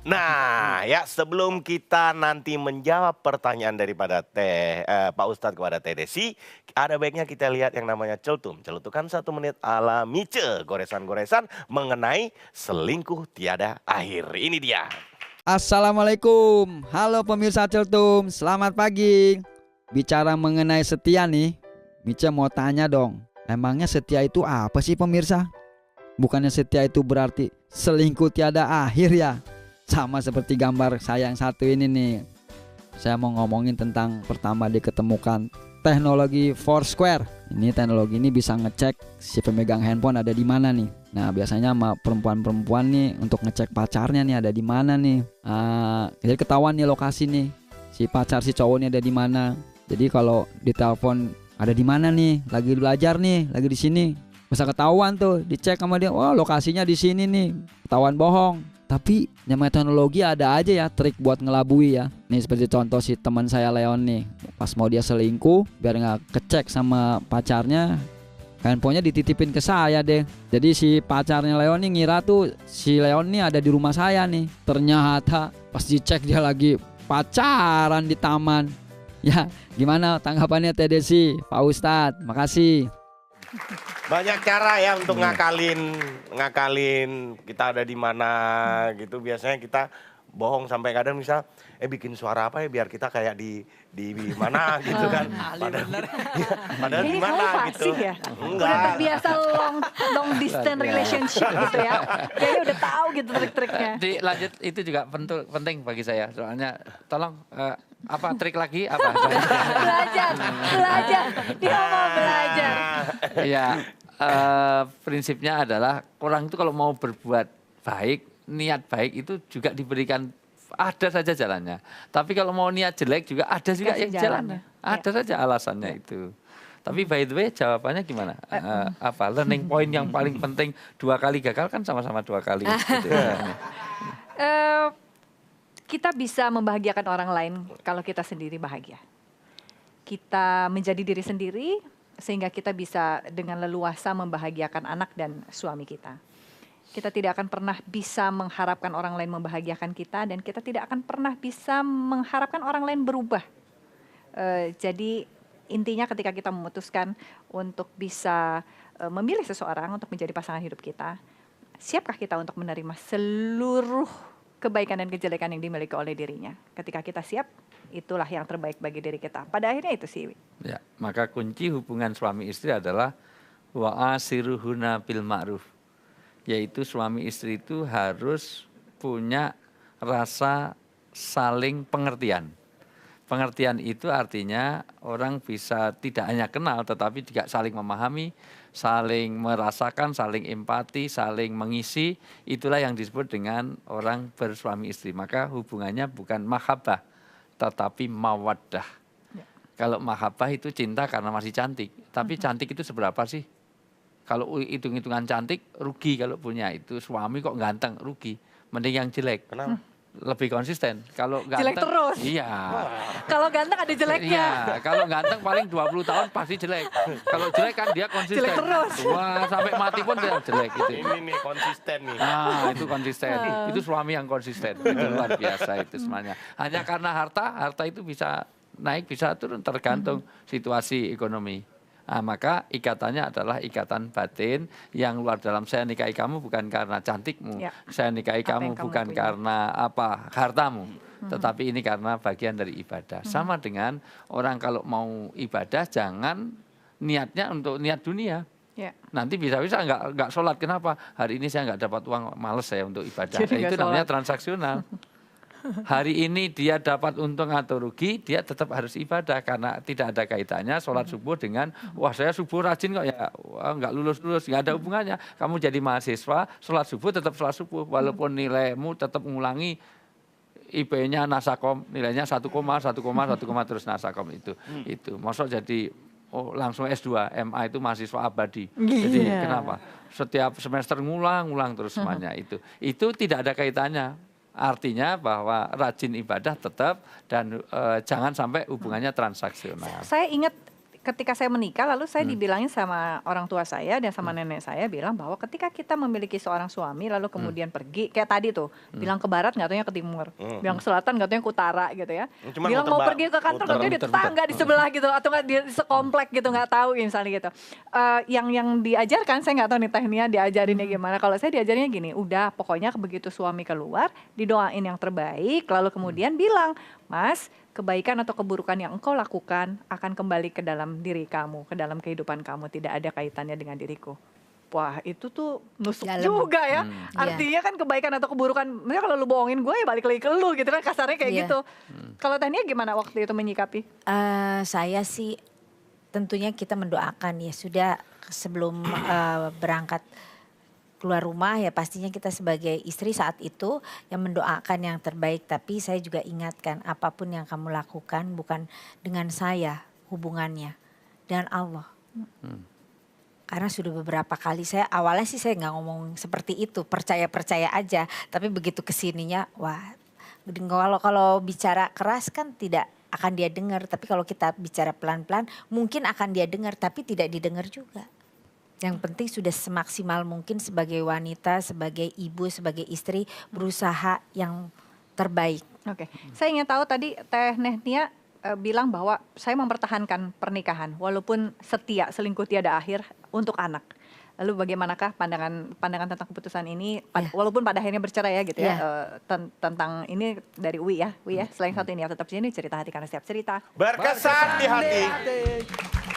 Nah, ya sebelum kita nanti menjawab pertanyaan daripada Pak Ustadz kepada Teh Desi, ada baiknya kita lihat yang namanya Celtum. Celutukan 1 menit ala Mice, goresan-goresan mengenai selingkuh tiada akhir. Ini dia. Assalamualaikum, halo pemirsa Celtum, selamat pagi. Bicara mengenai setia nih, Mice mau tanya dong, emangnya setia itu apa sih pemirsa? Bukannya setia itu berarti selingkuh tiada akhir ya? Sama seperti gambar saya yang satu ini nih. Saya mau ngomongin tentang pertama diketemukan teknologi Foursquare. Ini teknologi ini bisa ngecek si pemegang handphone ada di mana nih. Nah biasanya sama perempuan-perempuan nih untuk ngecek pacarnya nih ada di mana nih. Jadi ketahuan nih lokasi nih si pacar si cowok nih ada di mana. Jadi kalau ditelepon ada di mana nih, lagi belajar nih, lagi di sini, bisa ketahuan tuh, dicek sama dia. Wah lokasinya di sini nih, ketahuan bohong. Tapi namanya teknologi ada aja ya trik buat ngelabui ya. Nih seperti contoh si teman saya Leon nih, pas mau dia selingkuh biar nggak kecek sama pacarnya, handphonenya dititipin ke saya deh. Jadi si pacarnya Leon nih ngira tuh si Leon nih ada di rumah saya nih. Ternyata pas dicek dia lagi pacaran di taman. Ya gimana tanggapannya Teh Desi, Pak Ustadz? Makasih. Banyak cara ya untuk ngakalin kita ada di mana gitu. Biasanya kita bohong sampai kadang misal bikin suara apa ya biar kita kayak di mana gitu kan. Padahal di mana gitu. Ya? Enggak. Udah terbiasa long distance relationship gitu ya. Kayaknya udah tahu gitu trik-triknya. Lanjut itu juga penting bagi saya. Soalnya tolong apa trik lagi apa? belajar. Dia mau belajar. Ya, prinsipnya adalah orang itu kalau mau berbuat baik, niat baik itu juga diberikan ada saja jalannya. Tapi kalau mau niat jelek juga ada juga yang jalannya. Ada saja alasannya itu. Tapi by the way jawabannya gimana? Learning point yang paling penting 2 kali gagal kan sama-sama 2 kali. Gitu. Kita bisa membahagiakan orang lain kalau kita sendiri bahagia. Kita menjadi diri sendiri sehingga kita bisa dengan leluasa membahagiakan anak dan suami kita. Kita tidak akan pernah bisa mengharapkan orang lain membahagiakan kita dan kita tidak akan pernah bisa mengharapkan orang lain berubah. Jadi intinya ketika kita memutuskan untuk bisa memilih seseorang untuk menjadi pasangan hidup kita, siapkah kita untuk menerima seluruh kebaikan dan kejelekan yang dimiliki oleh dirinya? Ketika kita siap, itulah yang terbaik bagi diri kita. Pada akhirnya itu sih. Ya, maka kunci hubungan suami istri adalah wa'asiruhuna bil ma'ruf. Yaitu suami istri itu harus punya rasa saling pengertian. Pengertian itu artinya orang bisa tidak hanya kenal tetapi juga saling memahami, saling merasakan, saling empati, saling mengisi. Itulah yang disebut dengan orang bersuami istri. Maka hubungannya bukan mahabbah tetapi mawaddah. Ya. Kalau mahabbah itu cinta karena masih cantik. Tapi cantik itu seberapa sih? Kalau hitung-hitungan cantik rugi kalau punya itu suami kok ganteng rugi. Mending yang jelek. Kenapa? Lebih konsisten. Kalau ganteng jelek terus. Iya. Kalau ganteng ada jeleknya. Iya, kalau ganteng paling 20 tahun pasti jelek. Kalau jelek kan dia konsisten. Jelek terus. Wah, sampai mati pun dia jelek gitu. Ini nih konsisten nih. Nah, itu konsisten. Itu suami yang konsisten. Itu luar biasa itu semuanya. Hanya karena harta itu bisa naik, bisa turun tergantung situasi ekonomi. Nah, maka ikatannya adalah ikatan batin yang luar dalam. Saya nikahi kamu bukan karena cantikmu, ya. Saya nikahi kamu bukan karena hartamu, tetapi ini karena bagian dari ibadah. Sama dengan orang kalau mau ibadah jangan niatnya untuk niat dunia. Ya. Nanti bisa-bisa nggak sholat. Kenapa? Hari ini saya nggak dapat uang, males saya untuk ibadah. Itu namanya transaksional. Hari ini dia dapat untung atau rugi, dia tetap harus ibadah karena tidak ada kaitannya sholat subuh dengan wah saya subuh rajin kok ya, wah, nggak lulus, nggak ada hubungannya. Kamu jadi mahasiswa, sholat subuh tetap sholat subuh, walaupun nilaimu tetap mengulangi IP-nya Nasakom, nilainya 1, terus Nasakom itu. Masuk jadi langsung S2, MA itu mahasiswa abadi. Jadi kenapa? Setiap semester ngulang terus semuanya itu. Itu tidak ada kaitannya. Artinya bahwa rajin ibadah tetap dan jangan sampai hubungannya transaksional. Saya ingat ketika saya menikah lalu saya dibilangin sama orang tua saya dan sama nenek saya bilang bahwa ketika kita memiliki seorang suami lalu kemudian pergi kayak tadi tuh bilang ke barat nggak taunya ke timur, bilang ke selatan nggak taunya ke utara gitu ya, Cuman bilang mau muter pergi ke kantor nggak taunya di tetangga di sebelah gitu atau nggak di sekomplek gitu nggak tahu misalnya gitu. Yang diajarkan saya nggak tahu nih tekniknya diajarinnya gimana. Kalau saya diajarinnya gini, udah pokoknya begitu suami keluar didoain yang terbaik lalu kemudian bilang, Mas, kebaikan atau keburukan yang engkau lakukan akan kembali ke dalam diri kamu, ke dalam kehidupan kamu, tidak ada kaitannya dengan diriku. Wah itu tuh nusuk Dalam. juga ya. Iya. Artinya kan kebaikan atau keburukan, misalnya kalau lu bohongin gue ya balik lagi ke lu gitu kan, kasarnya kayak Iya. gitu. Kalau Tania gimana waktu itu menyikapi? Saya sih tentunya kita mendoakan ya sudah sebelum berangkat keluar rumah ya pastinya kita sebagai istri saat itu yang mendoakan yang terbaik. Tapi saya juga ingatkan apapun yang kamu lakukan bukan dengan saya hubungannya, dengan Allah. Karena sudah beberapa kali awalnya sih saya nggak ngomong seperti itu, percaya aja. Tapi begitu kesininya, wah, kalau bicara keras kan tidak akan dia dengar. Tapi kalau kita bicara pelan-pelan, mungkin akan dia dengar, tapi tidak didengar juga. Yang penting sudah semaksimal mungkin sebagai wanita, sebagai ibu, sebagai istri berusaha yang terbaik. Oke, saya ingin tahu tadi Teh Nehnia bilang bahwa saya mempertahankan pernikahan walaupun setia selingkuh tiada akhir untuk anak. Lalu bagaimanakah pandangan tentang keputusan ini walaupun pada akhirnya bercerai ya gitu ya tentang ini dari Wi ya. Selain satu ini ya tetap sini cerita hati karena setiap cerita Berkesan di hati.